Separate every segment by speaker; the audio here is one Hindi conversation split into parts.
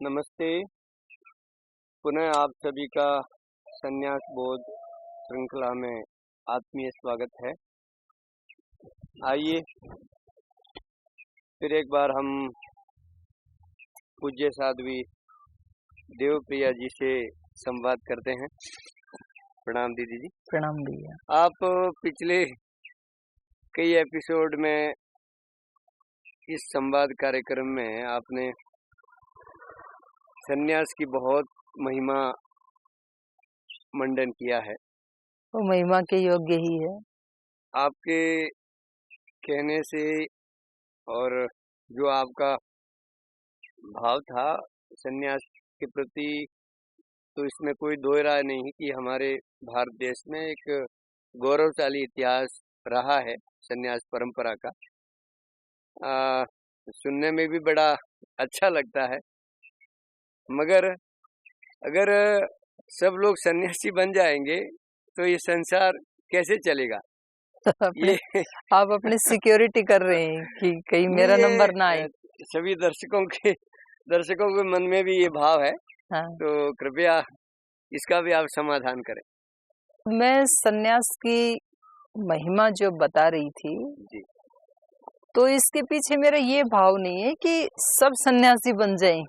Speaker 1: नमस्ते। पुनः आप सभी का संन्यास बोध श्रृंखला में आत्मीय स्वागत है। आइए फिर एक बार हम पूज्य साध्वी देवप्रिया जी से संवाद करते हैं। प्रणाम दीदी जी।
Speaker 2: प्रणाम भैया।
Speaker 1: आप पिछले कई एपिसोड में इस संवाद कार्यक्रम में आपने संन्यास की बहुत महिमा मंडन किया है।
Speaker 2: वो महिमा के योग्य ही है।
Speaker 1: आपके कहने से और जो आपका भाव था संन्यास के प्रति, तो इसमें कोई दो राय नहीं कि हमारे भारत देश में एक गौरवशाली इतिहास रहा है संन्यास परंपरा का। सुनने में भी बड़ा अच्छा लगता है, मगर अगर सब लोग सन्यासी बन जाएंगे तो ये संसार कैसे चलेगा?
Speaker 2: ये आप अपनी सिक्योरिटी कर रहे हैं कि कहीं मेरा नंबर ना आए।
Speaker 1: सभी दर्शकों के मन में भी ये भाव है। हाँ। तो कृपया इसका भी आप समाधान करें।
Speaker 2: मैं सन्यास की महिमा जो बता रही थी जी, तो इसके पीछे मेरा ये भाव नहीं है कि सब सन्यासी बन जाएं,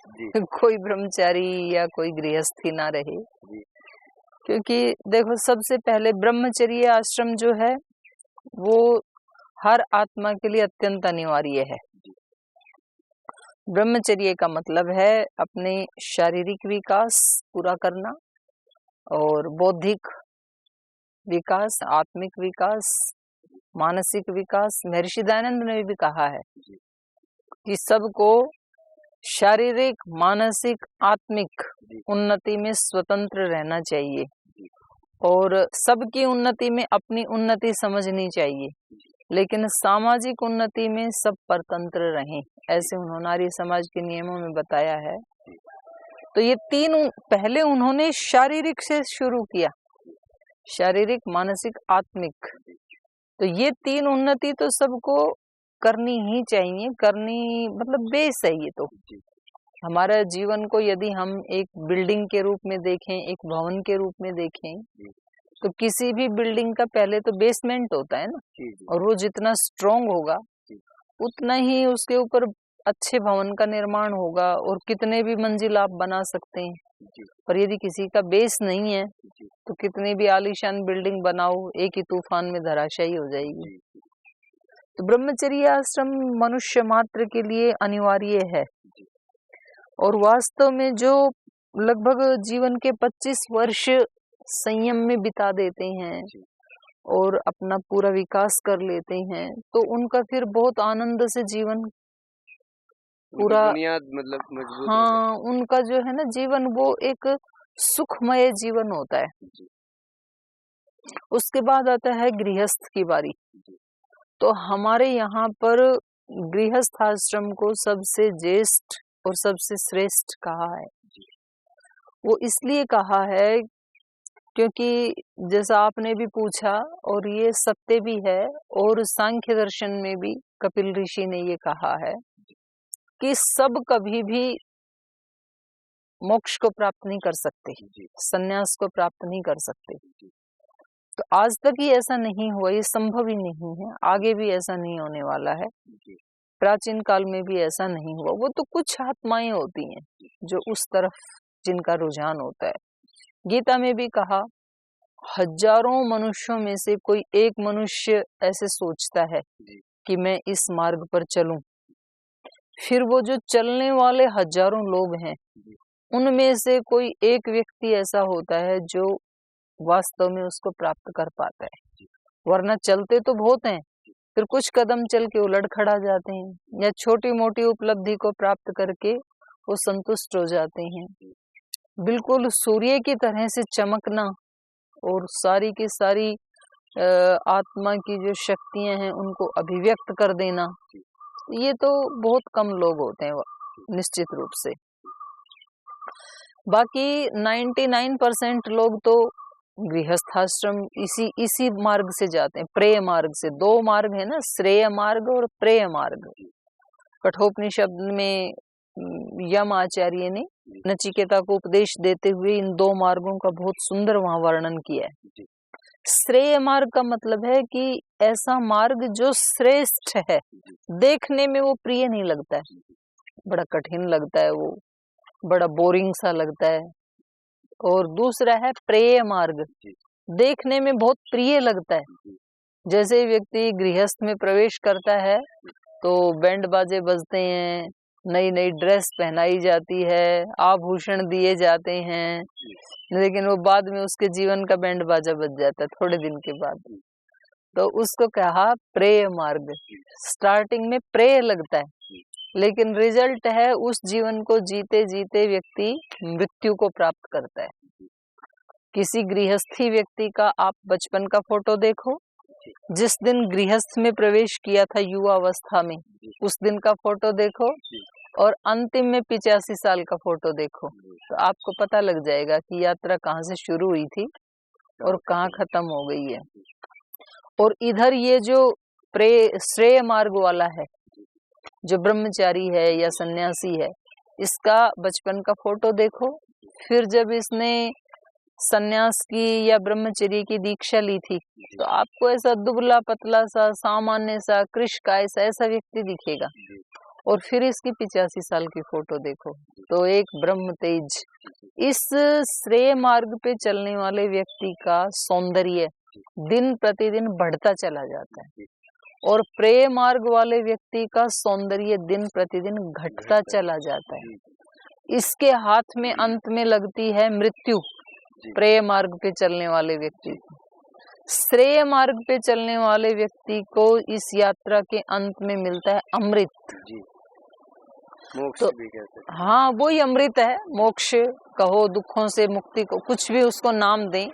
Speaker 2: कोई ब्रह्मचारी या कोई गृहस्थी ना रहे। क्योंकि देखो, सबसे पहले ब्रह्मचर्य आश्रम जो है वो हर आत्मा के लिए अत्यंत अनिवार्य है। ब्रह्मचर्य का मतलब है अपने शारीरिक विकास पूरा करना और बौद्धिक विकास, आत्मिक विकास, मानसिक विकास। महर्षि दयानंद ने भी कहा है कि सबको शारीरिक, मानसिक, आत्मिक उन्नति में स्वतंत्र रहना चाहिए और सबकी उन्नति में अपनी उन्नति समझनी चाहिए, लेकिन सामाजिक उन्नति में सब परतंत्र रहें, ऐसे उन्होंने आर्य समाज के नियमों में बताया है। तो ये तीन पहले उन्होंने शारीरिक से शुरू किया, शारीरिक, मानसिक, आत्मिक। तो ये तीन उन्नति तो सबको करनी ही चाहिए। करनी मतलब बेस है ये। तो हमारा जीवन को यदि हम एक बिल्डिंग के रूप में देखें, एक भवन के रूप में देखें, तो किसी भी बिल्डिंग का पहले तो बेसमेंट होता है ना, और वो जितना स्ट्रॉन्ग होगा उतना ही उसके ऊपर अच्छे भवन का निर्माण होगा और कितने भी मंजिल आप बना सकते हैं। पर यदि किसी का बेस नहीं है तो कितनी भी आलीशान बिल्डिंग बनाओ, एक ही तूफान में धराशायी हो जाएगी। तो ब्रह्मचर्य आश्रम मनुष्य मात्र के लिए अनिवार्य है और वास्तव में जो लगभग जीवन के 25 वर्ष संयम में बिता देते हैं और अपना पूरा विकास कर लेते हैं, तो उनका फिर बहुत आनंद से जीवन पूरा
Speaker 1: बुनियाद मतलब मजबूत।
Speaker 2: हाँ, उनका जो है ना जीवन, वो एक सुखमय जीवन होता है। उसके बाद आता है गृहस्थ की बारी। तो हमारे यहाँ पर गृहस्थ आश्रम को सबसे ज्येष्ठ और सबसे श्रेष्ठ कहा है। वो इसलिए कहा है क्योंकि जैसा आपने भी पूछा, और ये सत्य भी है, और सांख्य दर्शन में भी कपिल ऋषि ने ये कहा है कि सब कभी भी मोक्ष को प्राप्त नहीं कर सकते, संन्यास को प्राप्त नहीं कर सकते। तो आज तक ही ऐसा नहीं हुआ, ये संभव ही नहीं है, आगे भी ऐसा नहीं होने वाला है, प्राचीन काल में भी ऐसा नहीं हुआ। वो तो कुछ आत्माएं होती हैं जो उस तरफ जिनका रुझान होता है। गीता में भी कहा, हजारों मनुष्यों में से कोई एक मनुष्य ऐसे सोचता है कि मैं इस मार्ग पर चलूं, फिर वो जो चलने वाले हजारों लोग हैं उनमें से कोई एक व्यक्ति ऐसा होता है जो वास्तव में उसको प्राप्त कर पाता है। वरना चलते तो बहुत हैं, फिर कुछ कदम चल के उलट खड़ा जाते हैं या छोटी मोटी उपलब्धि को प्राप्त करके वो संतुष्ट हो जाते हैं। बिल्कुल सूर्य की तरह से चमकना और सारी की सारी आत्मा की जो शक्तियां हैं उनको अभिव्यक्त कर देना, ये तो बहुत कम लोग होते हैं निश्चित रूप से। बाकी 99% लोग तो गृहस्थाश्रम इसी मार्ग से जाते हैं, प्रेय मार्ग से। दो मार्ग है ना, श्रेय मार्ग और प्रेय मार्ग। कठोपनिषद में यम आचार्य ने नचिकेता को उपदेश देते हुए इन दो मार्गों का बहुत सुंदर वहां वर्णन किया है। श्रेय मार्ग का मतलब है कि ऐसा मार्ग जो श्रेष्ठ है, देखने में वो प्रिय नहीं लगता है, बड़ा कठिन लगता है, वो बड़ा बोरिंग सा लगता है। और दूसरा है प्रेय मार्ग, देखने में बहुत प्रिय लगता है। जैसे व्यक्ति गृहस्थ में प्रवेश करता है तो बैंड बाजे बजते हैं, नई नई ड्रेस पहनाई जाती है, आभूषण दिए जाते हैं, लेकिन वो बाद में उसके जीवन का बैंड बाजा बज जाता है थोड़े दिन के बाद। तो उसको कहा प्रेय मार्ग। स्टार्टिंग में प्रेय लगता है, लेकिन रिजल्ट है उस जीवन को जीते जीते व्यक्ति मृत्यु को प्राप्त करता है। किसी गृहस्थी व्यक्ति का आप बचपन का फोटो देखो, जिस दिन गृहस्थ में प्रवेश किया था युवा अवस्था में, उस दिन का फोटो देखो, और अंतिम में 85 साल का फोटो देखो, तो आपको पता लग जाएगा कि यात्रा कहाँ से शुरू हुई थी और कहाँ खत्म हो गई है। और इधर ये जो श्रेय मार्ग वाला है, जो ब्रह्मचारी है या सन्यासी है, इसका बचपन का फोटो देखो, फिर जब इसने सन्यास की या ब्रह्मचर्य की दीक्षा ली थी तो आपको ऐसा दुबला पतला सा, सामान्य सा, कृशकाय सा ऐसा व्यक्ति दिखेगा। और फिर इसकी 85 साल की फोटो देखो तो एक ब्रह्म तेज। इस श्रेय मार्ग पे चलने वाले व्यक्ति का सौंदर्य दिन प्रतिदिन बढ़ता चला जाता है, और प्रेय मार्ग वाले व्यक्ति का सौंदर्य दिन प्रतिदिन घटता चला जाता है। इसके हाथ में अंत में लगती है मृत्यु, प्रेय मार्ग पे चलने वाले व्यक्ति को। श्रेय मार्ग पे चलने वाले व्यक्ति को इस यात्रा के अंत में मिलता है अमृत।
Speaker 1: मोक्ष
Speaker 2: तो
Speaker 1: भी कहते हैं।
Speaker 2: हाँ, वही अमृत है, मोक्ष कहो, दुखों से मुक्ति को, कुछ भी उसको नाम दें।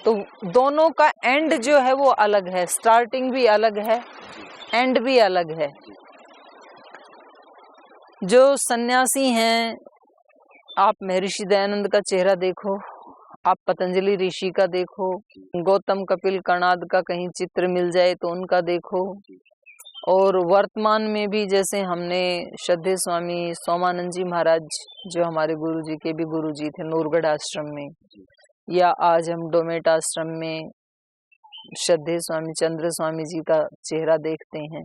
Speaker 2: तो दोनों का एंड जो है वो अलग है, स्टार्टिंग भी अलग है, एंड भी अलग है। जो सन्यासी हैं, आप महर्षि दयानंद का चेहरा देखो, आप पतंजलि ऋषि का देखो, गौतम कपिल कणाद का कहीं चित्र मिल जाए तो उनका देखो, और वर्तमान में भी जैसे हमने श्रद्धेय स्वामी सोमानंद जी महाराज, जो हमारे गुरुजी के भी गुरुजी थे नूरगढ़ आश्रम में, या आज हम डोमेट आश्रम में श्रद्धेय स्वामी चंद्र स्वामी जी का चेहरा देखते हैं,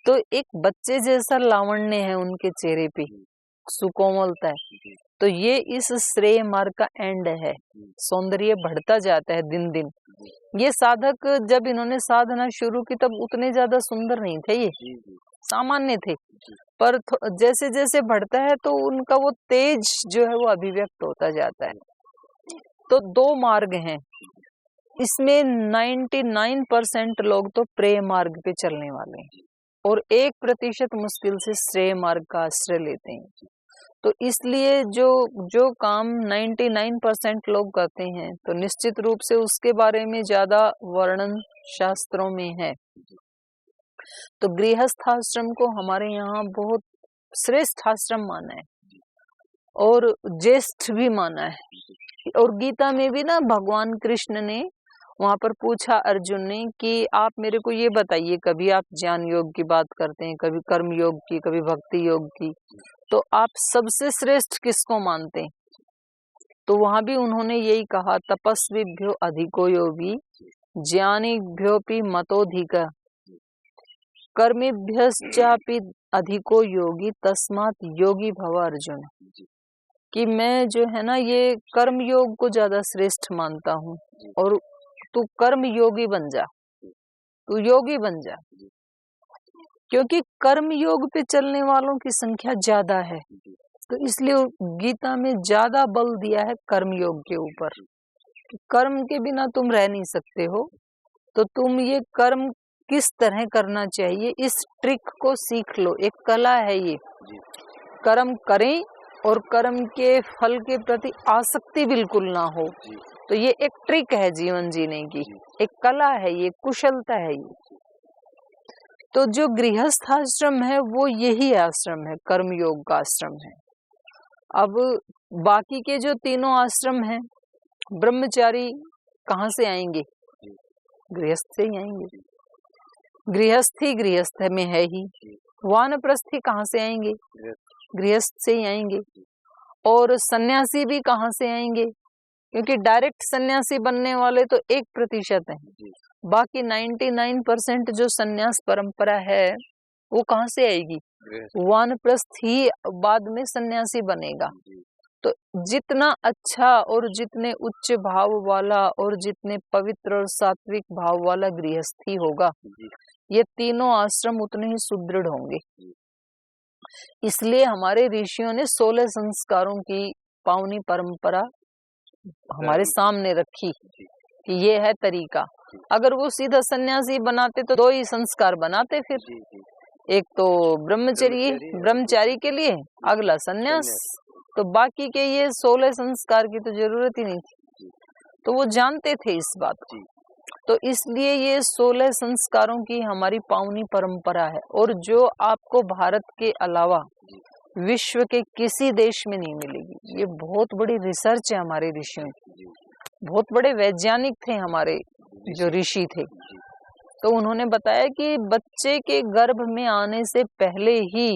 Speaker 2: तो एक बच्चे जैसा लावण्य है उनके चेहरे पे, सुकोमलता है। तो ये इस श्रेय मार्ग का एंड है, सौंदर्य बढ़ता जाता है दिन दिन। ये साधक जब इन्होंने साधना शुरू की तब उतने ज्यादा सुंदर नहीं थे, ये सामान्य थे, पर जैसे जैसे बढ़ता है तो उनका वो तेज जो है वो अभिव्यक्त होता जाता है। तो दो मार्ग हैं, इसमें 99% लोग तो प्रेय मार्ग पे चलने वाले हैं, और 1% मुश्किल से श्रेय मार्ग का आश्रय लेते हैं। तो इसलिए जो काम 99% लोग करते हैं, तो निश्चित रूप से उसके बारे में ज्यादा वर्णन शास्त्रों में है। तो गृहस्थ आश्रम को हमारे यहाँ बहुत श्रेष्ठ आश्रम माना है और ज्येष्ठ भी माना है। और गीता में भी ना भगवान कृष्ण ने वहां पर पूछा अर्जुन ने कि आप मेरे को ये बताइए, कभी आप ज्ञान योग की बात करते हैं, कभी कर्म योग की, कभी भक्ति योग की, तो आप सबसे श्रेष्ठ किसको मानते हैं? तो वहां भी उन्होंने यही कहा, तपस्वीभ्यो अधिको योगी ज्ञानीभ्योपि मतोधिक कर्मेभ्यश्चापि अधिको योगी तस्मात् योगी भव अर्जुन। कि मैं जो है ना ये कर्म योग को ज्यादा श्रेष्ठ मानता हूँ, और तू कर्म योगी बन जा, तू योगी बन जा, क्योंकि कर्म योग पे चलने वालों की संख्या ज्यादा है। तो इसलिए गीता में ज्यादा बल दिया है कर्म योग के ऊपर। कर्म के बिना तुम रह नहीं सकते हो, तो तुम ये कर्म किस तरह करना चाहिए इस ट्रिक को सीख लो। एक कला है ये, कर्म करें और कर्म के फल के प्रति आसक्ति बिल्कुल ना हो। तो ये एक ट्रिक है जीवन जीने की, एक कला है, ये कुशलता है ये। तो जो गृहस्थ आश्रम है वो यही आश्रम है, कर्मयोग का आश्रम है। अब बाकी के जो तीनों आश्रम हैं, ब्रह्मचारी कहाँ से आएंगे? गृहस्थ से ही आएंगे। गृहस्थी गृहस्थ में है ही। वानप्रस्थी कहाँ से आएंगे? गृहस्थ से ही आएंगे। और सन्यासी भी कहाँ से आएंगे, क्योंकि डायरेक्ट सन्यासी बनने वाले तो 1% है, बाकी 99% जो सन्यास परंपरा है वो कहाँ से आएगी, वानप्रस्थ ही बाद में सन्यासी बनेगा। तो जितना अच्छा और जितने उच्च भाव वाला और जितने पवित्र और सात्विक भाव वाला गृहस्थी होगा, ये तीनों आश्रम उतने ही सुदृढ़ होंगे। इसलिए हमारे ऋषियों ने 16 संस्कारों की पावनी परंपरा हमारे सामने रखी कि ये है तरीका। अगर वो सीधा सन्यासी बनाते तो 2 ही संस्कार बनाते, फिर एक तो ब्रह्मचारी के लिए, अगला सन्यास, तो बाकी के ये 16 संस्कार की तो जरूरत ही नहीं थी। तो वो जानते थे इस बात को, तो इसलिए ये 16 संस्कारों की हमारी पावनी परंपरा है, और जो आपको भारत के अलावा विश्व के किसी देश में नहीं मिलेगी। ये बहुत बड़ी रिसर्च है हमारे ऋषियों की, बहुत बड़े वैज्ञानिक थे हमारे जो ऋषि थे। तो उन्होंने बताया कि बच्चे के गर्भ में आने से पहले ही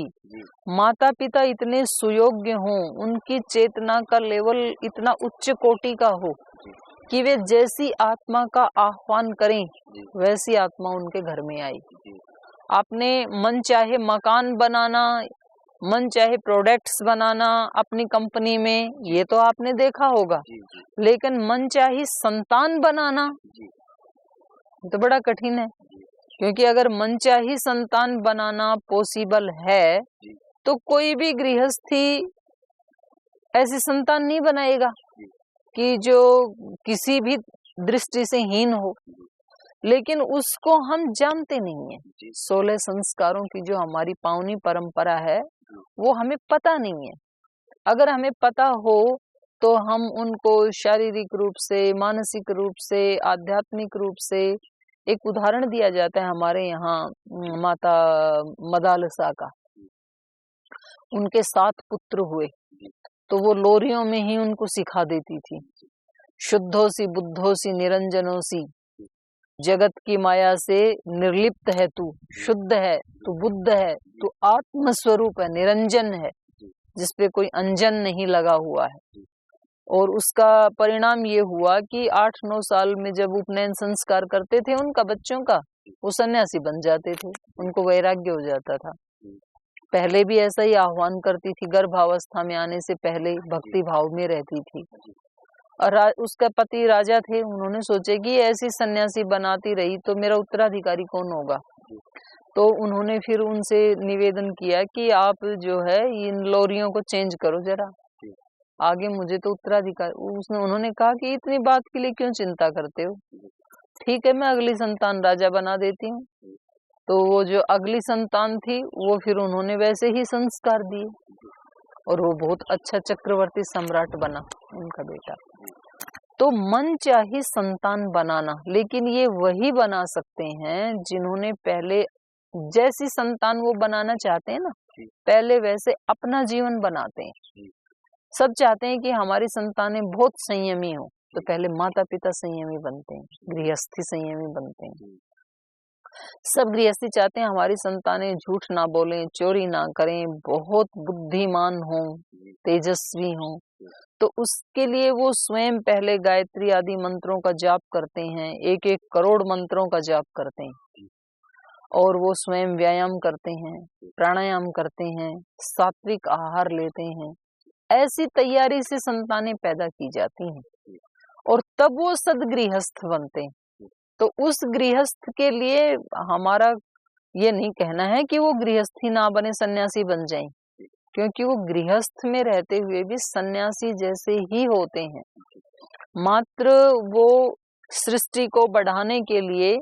Speaker 2: माता पिता इतने सुयोग्य हों, उनकी चेतना का लेवल इतना उच्च कोटि का हो कि वे जैसी आत्मा का आह्वान करें वैसी आत्मा उनके घर में आएगी। आपने मन चाहे मकान बनाना, मन चाहे प्रोडक्ट्स बनाना अपनी कंपनी में, ये तो आपने देखा होगा, लेकिन मन चाहे संतान बनाना तो बड़ा कठिन है, क्योंकि अगर मनचाही संतान बनाना पॉसिबल है तो कोई भी गृहस्थी ऐसी संतान नहीं बनाएगा कि जो किसी भी दृष्टि से हीन हो, लेकिन उसको हम जानते नहीं है। 16 संस्कारों की जो हमारी पावनी परंपरा है वो हमें पता नहीं है। अगर हमें पता हो तो हम उनको शारीरिक रूप से, मानसिक रूप से, आध्यात्मिक रूप से, एक उदाहरण दिया जाता है हमारे यहाँ माता मदालसा का, उनके 7 पुत्र हुए, तो वो लोरियों में ही उनको सिखा देती थी, शुद्धोसी बुद्धोसी निरंजनोसी, जगत की माया से निर्लिप्त है तू, शुद्ध है तू, बुद्ध है तू, आत्म स्वरूप है, निरंजन है, जिसपे कोई अंजन नहीं लगा हुआ है। और उसका परिणाम ये हुआ कि 8-9 साल में जब उपनयन संस्कार करते थे उनका बच्चों का, वो सन्यासी बन जाते थे, उनको वैराग्य हो जाता था। पहले भी ऐसा ही आह्वान करती थी, गर्भावस्था में आने से पहले भक्ति भाव में रहती थी। और उसका पति राजा थे, उन्होंने सोचे कि ऐसी सन्यासी बनाती रही तो मेरा उत्तराधिकारी कौन होगा। तो उन्होंने फिर उनसे निवेदन किया कि आप जो है इन लोरियों को चेंज करो जरा, आगे मुझे तो उत्तराधिकारी। उन्होंने कहा कि इतनी बात के लिए क्यों चिंता करते हो, ठीक है मैं अगली संतान राजा बना देती हूँ। तो वो जो अगली संतान थी वो फिर उन्होंने वैसे ही संस्कार दिए और वो बहुत अच्छा चक्रवर्ती सम्राट बना उनका बेटा। तो मन चाहे संतान बनाना, लेकिन ये वही बना सकते हैं जिन्होंने पहले जैसी संतान वो बनाना चाहते हैं ना, पहले वैसे अपना जीवन बनाते हैं। सब चाहते हैं कि हमारी संतानें बहुत संयमी हो, तो पहले माता पिता संयमी बनते हैं, गृहस्थी संयमी बनते हैं। सब गृहस्थी चाहते हैं हमारी संतानें झूठ ना बोलें, चोरी ना करें, बहुत बुद्धिमान हों, तेजस्वी हों। तो उसके लिए वो स्वयं पहले गायत्री आदि मंत्रों का जाप करते हैं, 1-1 करोड़ मंत्रों का जाप करते हैं, और वो स्वयं व्यायाम करते हैं, प्राणायाम करते हैं, सात्विक आहार लेते हैं। ऐसी तैयारी से संतानें पैदा की जाती हैं और तब वो सदगृहस्थ बनते हैं। तो उस गृहस्थ के लिए हमारा ये नहीं कहना है कि वो गृहस्थी ना बने, सन्यासी बन जाएं, क्योंकि वो गृहस्थ में रहते हुए भी सन्यासी जैसे ही होते हैं। मात्र वो सृष्टि को बढ़ाने के लिए,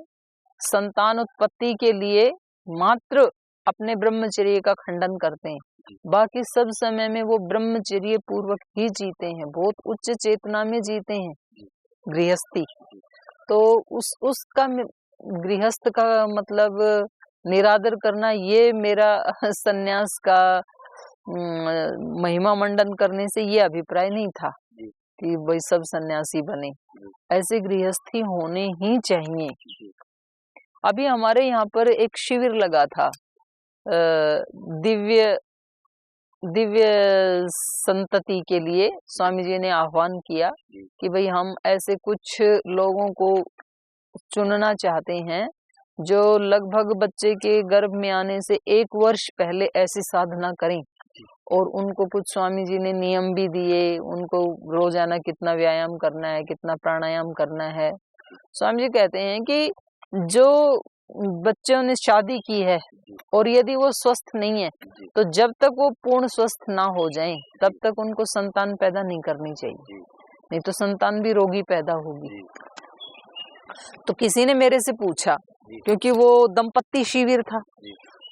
Speaker 2: संतान उत्पत्ति के लिए मात्र अपने ब्रह्मचर्य का खंडन करते हैं, बाकी सब समय में वो ब्रह्मचर्य पूर्वक ही जीते हैं, बहुत उच्च चेतना में जीते हैं गृहस्थी। तो उसका गृहस्थ का मतलब निरादर करना, ये मेरा सन्यास का महिमा मंडन करने से ये अभिप्राय नहीं था कि भाई सब सन्यासी बने। ऐसे गृहस्थी होने ही चाहिए। अभी हमारे यहाँ पर एक शिविर लगा था, दिव्य दिव्य संतति के लिए स्वामी जी ने आह्वान किया कि भाई हम ऐसे कुछ लोगों को चुनना चाहते हैं जो लगभग बच्चे के गर्भ में आने से 1 वर्ष पहले ऐसी साधना करें, और उनको कुछ स्वामी जी ने नियम भी दिए, उनको रोजाना कितना व्यायाम करना है, कितना प्राणायाम करना है। स्वामी जी कहते हैं कि जो बच्चों ने शादी की है और यदि वो स्वस्थ नहीं है तो जब तक वो पूर्ण स्वस्थ ना हो जाएं तब तक उनको संतान पैदा नहीं करनी चाहिए, नहीं तो संतान भी रोगी पैदा होगी। तो किसी ने मेरे से पूछा, क्योंकि वो दंपत्ति शिविर था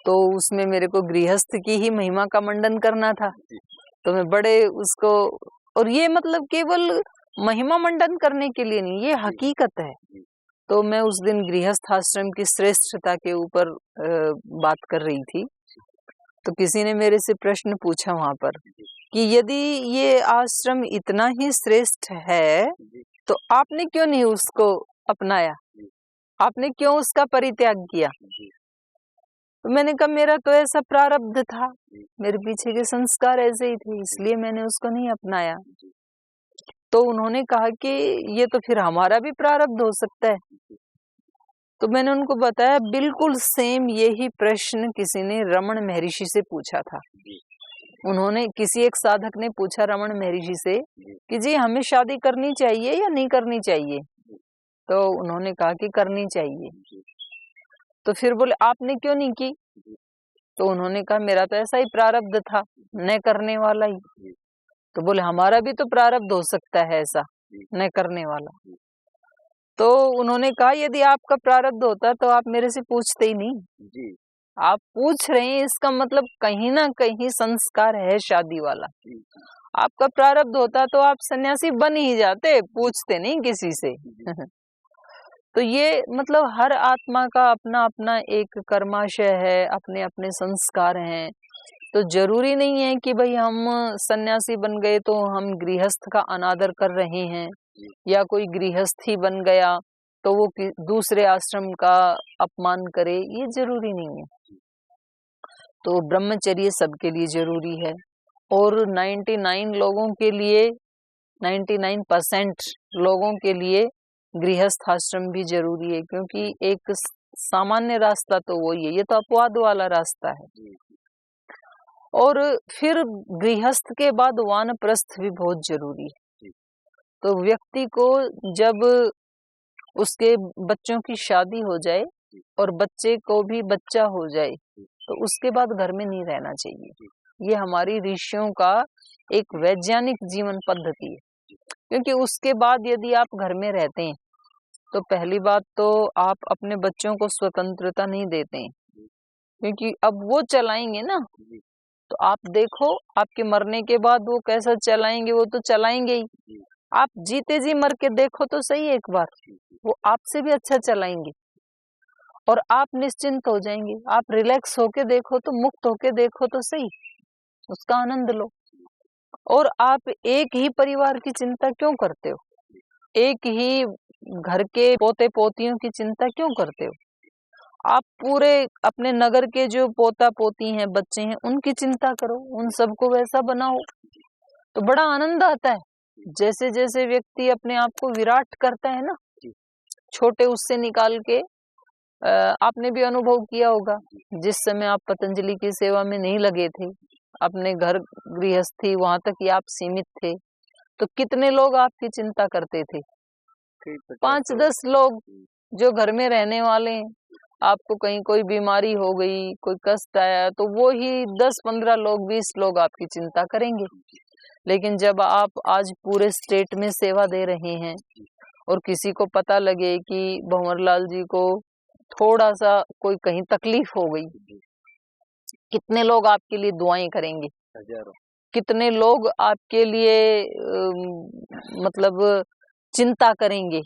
Speaker 2: तो उसमें मेरे को गृहस्थ की ही महिमा का मंडन करना था, तो मैं बड़े उसको, और ये मतलब केवल महिमा मंडन करने के लिए नहीं, ये हकीकत है। तो मैं उस दिन गृहस्थ आश्रम की श्रेष्ठता के ऊपर बात कर रही थी, तो किसी ने मेरे से प्रश्न पूछा वहां पर कि यदि ये आश्रम इतना ही श्रेष्ठ है तो आपने क्यों नहीं उसको अपनाया, आपने क्यों उसका परित्याग किया? तो मैंने कहा मेरा तो ऐसा प्रारब्ध था, मेरे पीछे के संस्कार ऐसे ही थे, इसलिए मैंने उसको नहीं अपनाया। तो उन्होंने कहा कि ये तो फिर हमारा भी प्रारब्ध हो सकता है। तो मैंने उनको बताया बिल्कुल सेम यही प्रश्न किसी ने रमण महर्षि से पूछा था। उन्होंने, किसी एक साधक ने पूछा रमण महर्षि से कि जी हमें शादी करनी चाहिए या नहीं करनी चाहिए? तो उन्होंने कहा कि करनी चाहिए। तो फिर बोले आपने क्यों नहीं की? तो उन्होंने कहा मेरा तो ऐसा ही प्रारब्ध था, न करने वाला ही। तो बोले हमारा भी तो प्रारब्ध हो सकता है ऐसा न करने वाला। तो उन्होंने कहा यदि आपका प्रारब्ध होता तो आप मेरे से पूछते ही नहीं, आप पूछ रहे हैं इसका मतलब कहीं ना कहीं संस्कार है शादी वाला। आपका प्रारब्ध होता तो आप सन्यासी बन ही जाते, पूछते नहीं किसी से। तो ये मतलब हर आत्मा का अपना अपना एक कर्माशय है, अपने अपने संस्कार हैं। तो जरूरी नहीं है कि भाई हम सन्यासी बन गए तो हम गृहस्थ का अनादर कर रहे हैं, या कोई गृहस्थ ही बन गया तो वो दूसरे आश्रम का अपमान करे, ये जरूरी नहीं है। तो ब्रह्मचर्य सबके लिए जरूरी है, और 99 लोगों के लिए, 99% लोगों के लिए गृहस्थ आश्रम भी जरूरी है, क्योंकि एक सामान्य रास्ता तो वही है, ये तो अपवाद वाला रास्ता है। और फिर गृहस्थ के बाद वानप्रस्थ भी बहुत जरूरी है। तो व्यक्ति को जब उसके बच्चों की शादी हो जाए और बच्चे को भी बच्चा हो जाए तो उसके बाद घर में नहीं रहना चाहिए। ये हमारी ऋषियों का एक वैज्ञानिक जीवन पद्धति है, क्योंकि उसके बाद यदि आप घर में रहते हैं तो पहली बात तो आप अपने बच्चों को स्वतंत्रता नहीं देते हैं, क्योंकि अब वो चलाएंगे ना, तो आप देखो आपके मरने के बाद वो कैसा चलाएंगे, वो तो चलाएंगे ही। आप जीते जी मर के देखो तो सही एक बार, वो आपसे भी अच्छा चलाएंगे और आप निश्चिंत हो जाएंगे। आप रिलैक्स होके देखो तो, मुक्त होके देखो तो सही, उसका आनंद लो। और आप एक ही परिवार की चिंता क्यों करते हो, एक ही घर के पोते पोतियों की चिंता क्यों करते हो? आप पूरे अपने नगर के जो पोता पोती हैं, बच्चे हैं, उनकी चिंता करो, उन सबको वैसा बनाओ, तो बड़ा आनंद आता है। जैसे जैसे व्यक्ति अपने आप को विराट करता है ना, छोटे उससे निकाल के, आपने भी अनुभव किया होगा जिस समय आप पतंजलि की सेवा में नहीं लगे थे, अपने घर गृहस्थी वहां तक ही आप सीमित थे, तो कितने लोग आपकी चिंता करते थे? 5-10 लोग जो घर में रहने वाले हैं। आपको कहीं कोई बीमारी हो गई, कोई कष्ट आया, तो वो ही 10-15 लोग, 20 लोग आपकी चिंता करेंगे। लेकिन जब आप आज पूरे स्टेट में सेवा दे रहे हैं और किसी को पता लगे कि भंवरलाल जी को थोड़ा सा कोई कहीं तकलीफ हो गई, कितने लोग आपके लिए दुआएं करेंगे? हजारों। कितने लोग आपके लिए मतलब चिंता करेंगे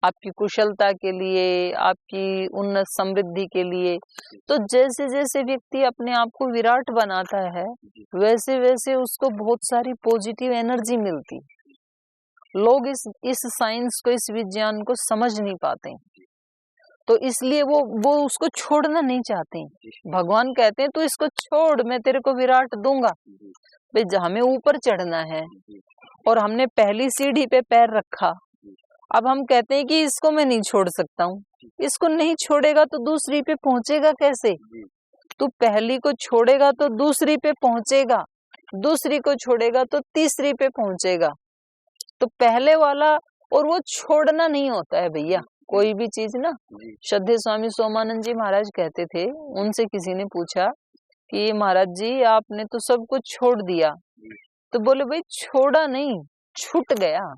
Speaker 2: आपकी कुशलता के लिए, आपकी उन्नत समृद्धि के लिए। तो जैसे जैसे व्यक्ति अपने आप को विराट बनाता है, वैसे वैसे उसको बहुत सारी पॉजिटिव एनर्जी मिलती। लोग इस साइंस को, इस विज्ञान को समझ नहीं पाते, तो इसलिए वो उसको छोड़ना नहीं चाहते हैं। भगवान कहते हैं तू इसको छोड़, मैं तेरे को विराट दूंगा। भाई हमें ऊपर चढ़ना है और हमने पहली सीढ़ी पे पैर रखा, अब हम कहते हैं कि इसको मैं नहीं छोड़ सकता हूँ। इसको नहीं छोड़ेगा तो दूसरी पे पहुंचेगा कैसे? तू पहली को छोड़ेगा तो दूसरी पे पहुंचेगा, दूसरी को छोड़ेगा तो तीसरी पे पहुंचेगा। तो पहले वाला, और वो छोड़ना नहीं होता है भैया कोई भी चीज ना। श्रद्धेय स्वामी सोमानंद जी महाराज कहते थे, उनसे किसी ने पूछा कि महाराज जी आपने तो सब कुछ छोड़ दिया, तो बोले भाई छोड़ा नहीं, छूट गया।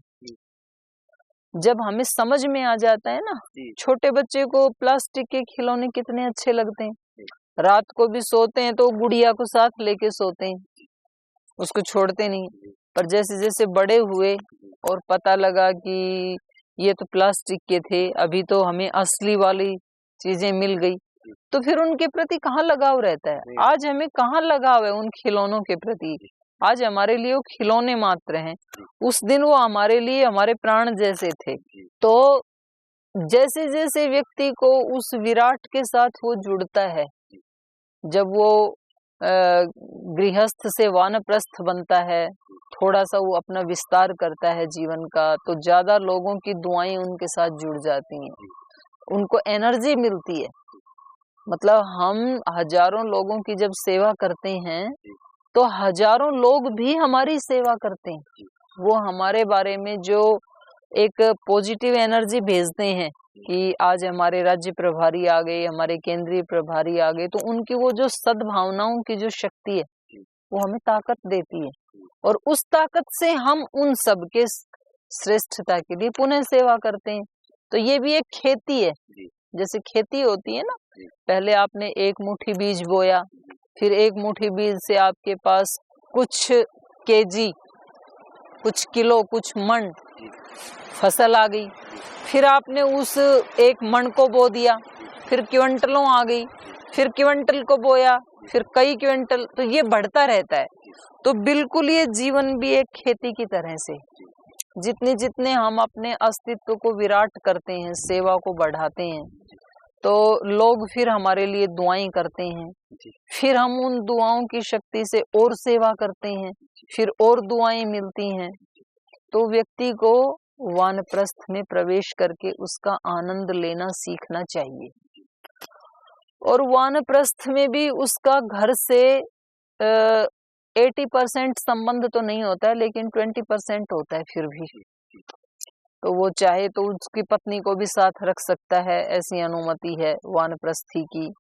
Speaker 2: जब हमें समझ में आ जाता है ना, छोटे बच्चे को प्लास्टिक के खिलौने कितने अच्छे लगते हैं, रात को भी सोते हैं तो गुड़िया को साथ लेके सोते हैं, उसको छोड़ते नहीं। पर जैसे जैसे बड़े हुए और पता लगा कि ये तो प्लास्टिक के थे, अभी तो हमें असली वाली चीजें मिल गई, तो फिर उनके प्रति कहाँ लगाव रहता है? आज हमें कहाँ लगाव है उन खिलौनों के प्रति? आज हमारे लिए वो खिलौने मात्र हैं, उस दिन वो हमारे लिए हमारे प्राण जैसे थे। तो जैसे जैसे व्यक्ति को उस विराट के साथ वो जुड़ता है, जब वो गृहस्थ से वानप्रस्थ बनता है, थोड़ा सा वो अपना विस्तार करता है जीवन का, तो ज्यादा लोगों की दुआएं उनके साथ जुड़ जाती हैं, उनको एनर्जी मिलती है। मतलब हम हजारों लोगों की जब सेवा करते हैं तो हजारों लोग भी हमारी सेवा करते हैं। वो हमारे बारे में जो एक पॉजिटिव एनर्जी भेजते हैं कि आज हमारे राज्य प्रभारी आ गए, हमारे केंद्रीय प्रभारी आ गए, तो उनकी वो जो सद्भावनाओं की जो शक्ति है वो हमें ताकत देती है, और उस ताकत से हम उन सब के श्रेष्ठता के लिए पुनः सेवा करते हैं। तो ये भी एक खेती है, जैसे खेती होती है ना, पहले आपने एक मुट्ठी बीज बोया, फिर एक मुट्ठी बीज से आपके पास कुछ केजी, कुछ किलो, कुछ मन फसल आ गई, फिर आपने उस एक मन को बो दिया, फिर क्विंटलों आ गई, फिर क्विंटल को बोया, फिर कई क्विंटल, तो ये बढ़ता रहता है। तो बिल्कुल ये जीवन भी एक खेती की तरह से, जितने जितने हम अपने अस्तित्व को विराट करते हैं, सेवा को बढ़ाते हैं, तो लोग फिर हमारे लिए दुआएं करते हैं, फिर हम उन दुआओं की शक्ति से और सेवा करते हैं, फिर और दुआएं मिलती हैं। तो व्यक्ति को वानप्रस्थ में प्रवेश करके उसका आनंद लेना सीखना चाहिए। और वानप्रस्थ में भी उसका घर से 80% संबंध तो नहीं होता है, लेकिन 20% होता है फिर भी। तो वो चाहे तो उसकी पत्नी को भी साथ रख सकता है, ऐसी अनुमति है वानप्रस्थी की,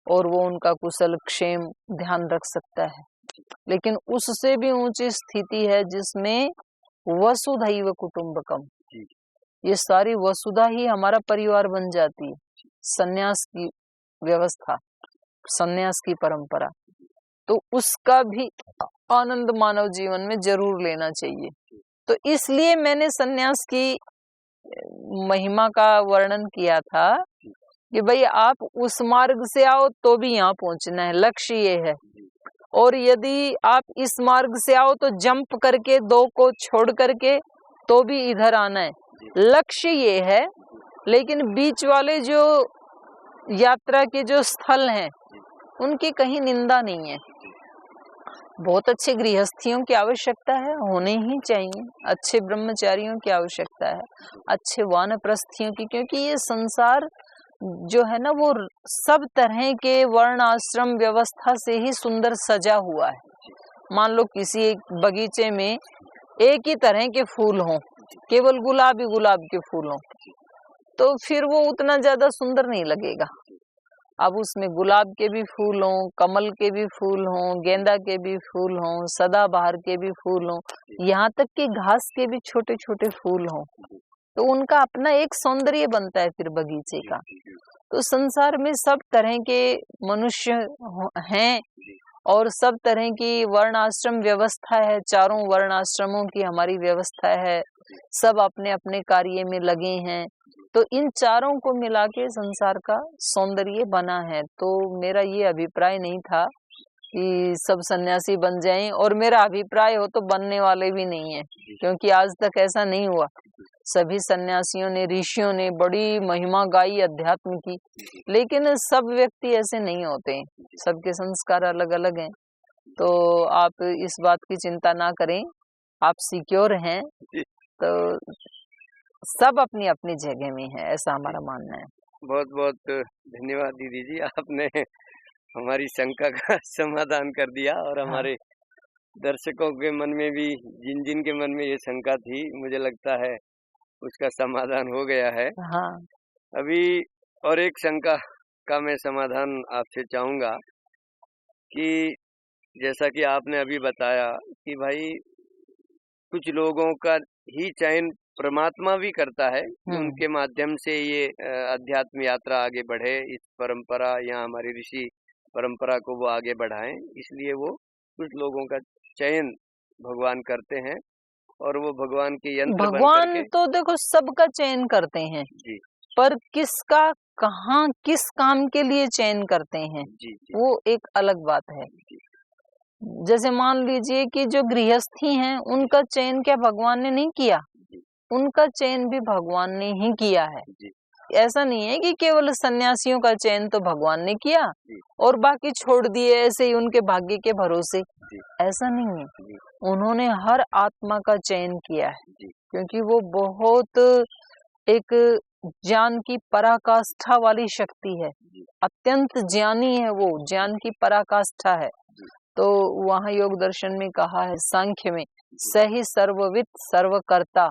Speaker 2: और वो उनका कुशल क्षेम ध्यान रख सकता है। लेकिन उससे भी ऊंची स्थिति है जिसमें वसुधैव कुटुंबकम, ये सारी वसुधा ही हमारा परिवार बन जाती है। सन्यास की व्यवस्था, सन्यास की परंपरा, तो उसका भी आनंद मानव जीवन में जरूर लेना चाहिए। तो इसलिए मैंने सन्यास की महिमा का वर्णन किया था कि भाई आप उस मार्ग से आओ तो भी यहाँ पहुंचना है, लक्ष्य ये है। और यदि आप इस मार्ग से आओ तो जंप करके 2 को छोड़ करके तो भी इधर आना है, लक्ष्य ये है। लेकिन बीच वाले जो यात्रा के जो स्थल हैं उनकी कहीं निंदा नहीं है। बहुत अच्छे गृहस्थियों की आवश्यकता है, होने ही चाहिए, अच्छे ब्रह्मचारियों की आवश्यकता है, अच्छे वानप्रस्थियों की, क्योंकि ये संसार जो है ना वो सब तरह के वर्ण आश्रम व्यवस्था से ही सुंदर सजा हुआ है। मान लो किसी एक बगीचे में एक ही तरह के फूल हों, केवल गुलाब ही गुलाब के फूल हों, तो फिर वो उतना ज्यादा सुंदर नहीं लगेगा। अब उसमें गुलाब के भी फूल हों, कमल के भी फूल हों, गेंदा के भी फूल हों, सदाबहार के भी फूल हों, यहाँ तक कि घास के भी छोटे छोटे फूल हों, तो उनका अपना एक सौंदर्य बनता है फिर बगीचे का। तो संसार में सब तरह के मनुष्य हैं और सब तरह की वर्ण आश्रम व्यवस्था है, चारों वर्ण आश्रमों की हमारी व्यवस्था है, सब अपने अपने कार्य में लगे हैं। तो इन चारों को मिला के संसार का सौंदर्य बना है। तो मेरा ये अभिप्राय नहीं था कि सब सन्यासी बन जाएं, और मेरा अभिप्राय हो तो बनने वाले भी नहीं है, क्योंकि आज तक ऐसा नहीं हुआ। सभी सन्यासियों ने, ऋषियों ने बड़ी महिमा गाई अध्यात्म की, लेकिन सब व्यक्ति ऐसे नहीं होते हैं, सबके संस्कार अलग अलग हैं। तो आप इस बात की चिंता ना करें, आप सिक्योर हैं, तो सब अपनी अपनी जगह में है, ऐसा हमारा मानना है।
Speaker 1: बहुत बहुत धन्यवाद दीदी जी, आपने हमारी शंका का समाधान कर दिया और हमारे दर्शकों के मन में भी, जिन जिन के मन में ये शंका थी, मुझे लगता है उसका समाधान हो गया है।
Speaker 2: हाँ।
Speaker 1: अभी और एक शंका का मैं समाधान आपसे चाहूंगा कि जैसा कि आपने अभी बताया कि भाई कुछ लोगों का ही चयन परमात्मा भी करता है कि उनके माध्यम से ये अध्यात्म यात्रा आगे बढ़े, इस परंपरा या हमारी ऋषि परंपरा को वो आगे बढ़ाएं, इसलिए वो कुछ लोगों का चयन भगवान करते हैं और वो भगवान के यंत्र बन
Speaker 2: भगवान
Speaker 1: करके
Speaker 2: तो देखो सबका चयन करते हैं
Speaker 1: जी
Speaker 2: पर किसका कहाँ किस काम के लिए चयन करते हैं
Speaker 1: जी जी
Speaker 2: वो एक अलग बात है।
Speaker 1: जी
Speaker 2: जैसे मान लीजिए कि जो गृहस्थी हैं उनका चयन क्या भगवान ने नहीं किया,
Speaker 1: जी
Speaker 2: उनका चयन भी भगवान ने ही किया है।
Speaker 1: जी
Speaker 2: ऐसा नहीं है कि केवल सन्यासियों का चयन तो भगवान ने किया
Speaker 1: जी
Speaker 2: और बाकी छोड़ दिए ऐसे ही उनके भाग्य के भरोसे,
Speaker 1: जी
Speaker 2: ऐसा नहीं है।
Speaker 1: जी
Speaker 2: उन्होंने हर आत्मा का चयन किया है
Speaker 1: जी
Speaker 2: क्योंकि वो बहुत एक ज्ञान की पराकाष्ठा वाली शक्ति है,
Speaker 1: जी
Speaker 2: अत्यंत ज्ञानी है, वो ज्ञान की पराकाष्ठा है।
Speaker 1: जी
Speaker 2: तो वहाँ योग दर्शन में कहा है, सांख्य में, सही सर्वविद सर्वकर्ता,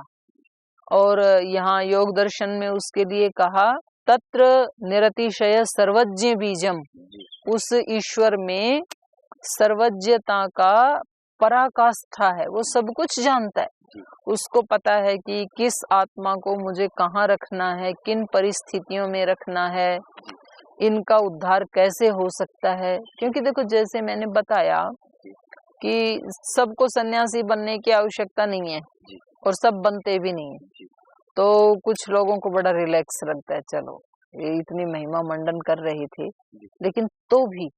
Speaker 2: और यहाँ योग दर्शन में उसके लिए कहा तत्र निरतिशय सर्वज्ञ बीजम,
Speaker 1: जी
Speaker 2: उस ईश्वर में सर्वज्ञता का पराकाष्ठा है, वो सब कुछ जानता है, उसको पता है कि किस आत्मा को मुझे कहाँ रखना है, किन परिस्थितियों में रखना है, इनका उद्धार कैसे हो सकता है। क्योंकि देखो जैसे मैंने बताया कि सबको सन्यासी बनने की आवश्यकता नहीं है और सब बनते भी नहीं है, तो कुछ लोगों को बड़ा रिलैक्स लगता है, चलो ये इतनी महिमा मंडन कर रही थी, लेकिन तो भी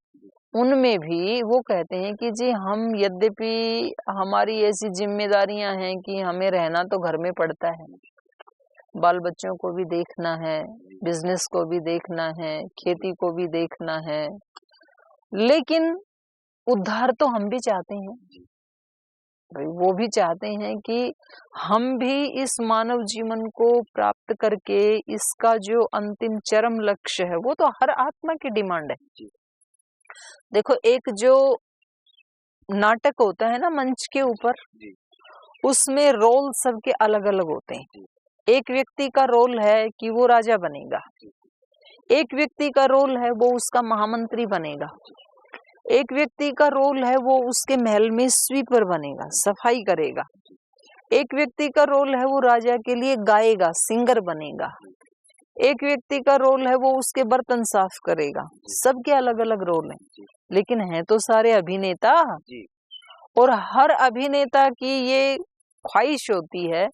Speaker 2: उनमें भी वो कहते हैं कि जी हम यद्यपि हमारी ऐसी जिम्मेदारियां हैं कि हमें रहना तो घर में पड़ता है, बाल बच्चों को भी देखना है, बिजनेस को भी देखना है, खेती को भी देखना है, लेकिन उद्धार तो हम भी चाहते हैं, वो भी चाहते हैं कि हम भी इस मानव जीवन को प्राप्त करके इसका जो अंतिम चरम लक्ष्य है वो तो हर आत्मा की डिमांड है। देखो एक जो नाटक होता है ना मंच के ऊपर, उसमें रोल सबके अलग अलग होते हैं। एक व्यक्ति का रोल है कि वो राजा बनेगा, एक व्यक्ति का रोल है वो उसका महामंत्री बनेगा, एक व्यक्ति का रोल है वो उसके महल में स्वीपर बनेगा, सफाई करेगा, एक व्यक्ति का रोल है वो राजा के लिए गाएगा, सिंगर बनेगा, एक व्यक्ति का रोल है वो उसके बर्तन साफ करेगा। सबके अलग अलग रोल हैं, लेकिन हैं तो सारे अभिनेता, और हर अभिनेता की ये ख्वाहिश होती है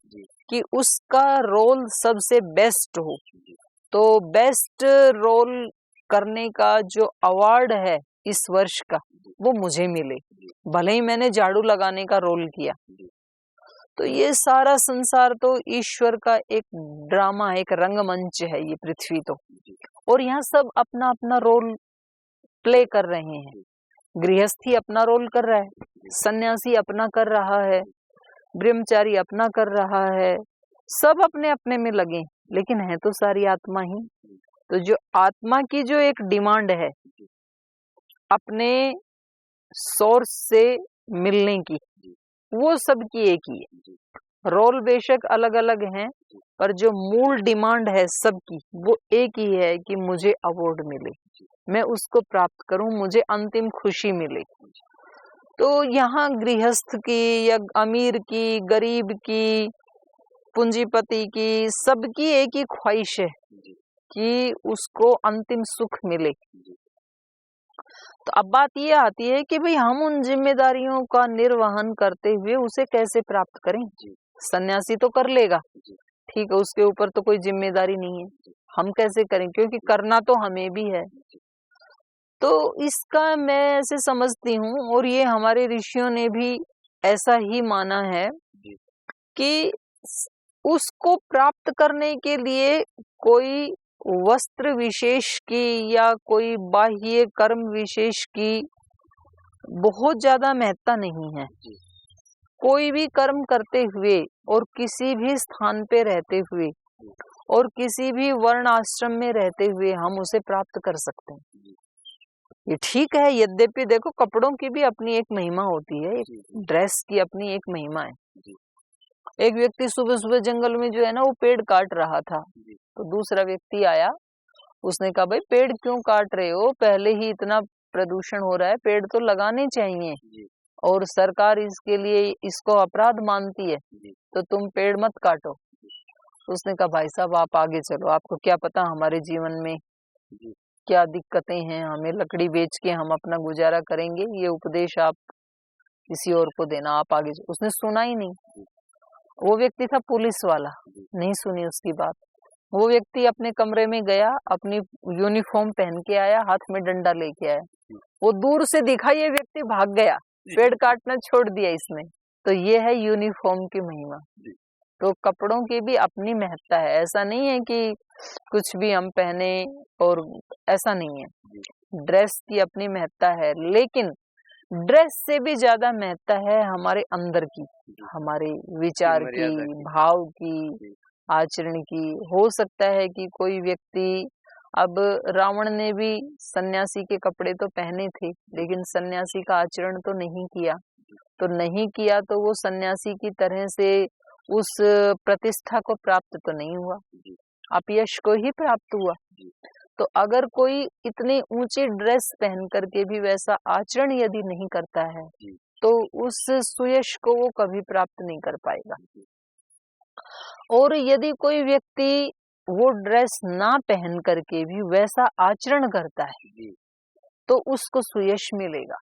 Speaker 2: कि उसका रोल सबसे बेस्ट हो। तो बेस्ट रोल करने का जो अवार्ड है इस वर्ष का वो मुझे मिले, भले ही मैंने झाड़ू लगाने का रोल किया। तो ये सारा संसार तो ईश्वर का एक ड्रामा है, एक रंगमंच है ये पृथ्वी तो, और यहाँ सब अपना अपना रोल प्ले कर रहे हैं। गृहस्थी अपना रोल कर रहा है, सन्यासी अपना कर रहा है, ब्रह्मचारी अपना कर रहा है, सब अपने अपने में लगे, लेकिन है तो सारी आत्मा ही। तो जो आत्मा की जो एक डिमांड है अपने सोर्स से मिलने की, वो सबकी एक ही है। रोल बेशक अलग अलग हैं, पर जो मूल डिमांड है सबकी वो एक ही है कि मुझे अवार्ड मिले, मैं उसको प्राप्त करूं, मुझे अंतिम खुशी मिले। तो यहाँ गृहस्थ की या अमीर की, गरीब की, पूंजीपति की, सबकी एक ही ख्वाहिश है कि उसको अंतिम सुख मिले। तो अब बात ये आती है कि भाई हम उन जिम्मेदारियों का निर्वहन करते हुए उसे कैसे प्राप्त करें। सन्यासी तो कर लेगा, ठीक है, उसके ऊपर तो कोई जिम्मेदारी नहीं है, हम कैसे करें, क्योंकि करना तो हमें भी है। तो इसका मैं ऐसे समझती हूँ, और ये हमारे ऋषियों ने भी ऐसा ही माना है कि उसको प्राप्त करने के लिए कोई वस्त्र विशेष की या कोई बाह्य कर्म विशेष की बहुत ज्यादा महत्ता नहीं है। कोई भी कर्म करते हुए और किसी भी स्थान पे रहते हुए और किसी भी वर्ण आश्रम में रहते हुए हम उसे प्राप्त कर सकते हैं। ये ठीक है, यद्यपि देखो कपड़ों की भी अपनी एक महिमा होती है, ड्रेस की अपनी एक महिमा है। एक व्यक्ति सुबह सुबह जंगल में जो है ना वो पेड़ काट रहा था, तो दूसरा व्यक्ति आया, उसने कहा भाई पेड़ क्यों काट रहे हो, पहले ही इतना प्रदूषण हो रहा है, पेड़ तो लगाने चाहिए और सरकार इसके लिए इसको अपराध मानती है, तो तुम पेड़ मत काटो। उसने कहा भाई साहब आप आगे चलो, आपको क्या पता हमारे जीवन में क्या दिक्कतें हैं, हमें लकड़ी बेच के हम अपना गुजारा करेंगे, ये उपदेश आप किसी और को देना, आप आगे चलो। उसने सुना ही नहीं। वो व्यक्ति था पुलिस वाला, नहीं सुनी उसकी बात। वो व्यक्ति अपने कमरे में गया, अपनी यूनिफॉर्म पहन के आया, हाथ में डंडा लेके आया। वो दूर से दिखा, ये व्यक्ति भाग गया, पेड़ काटना छोड़ दिया इसने। तो ये है यूनिफॉर्म की महिमा। तो कपड़ों की भी अपनी महत्ता है, ऐसा नहीं है कि कुछ भी हम पहने और ऐसा नहीं है। ड्रेस की अपनी महत्ता है, लेकिन ड्रेस से भी ज्यादा महत्ता है हमारे अंदर की, हमारे विचार की, भाव की, आचरण की। हो सकता है कि कोई व्यक्ति, अब रावण ने भी सन्यासी के कपड़े तो पहने थे, लेकिन सन्यासी का आचरण तो नहीं किया, तो वो सन्यासी की तरह से उस प्रतिष्ठा को प्राप्त तो नहीं हुआ, अपयश को ही प्राप्त हुआ। तो अगर कोई इतने ऊंचे ड्रेस पहन करके भी वैसा आचरण यदि नहीं करता है, तो उस सुयश को वो कभी प्राप्त नहीं कर पाएगा। और यदि कोई व्यक्ति वो ड्रेस ना पहन करके भी वैसा आचरण करता है, तो उसको सुयश मिलेगा।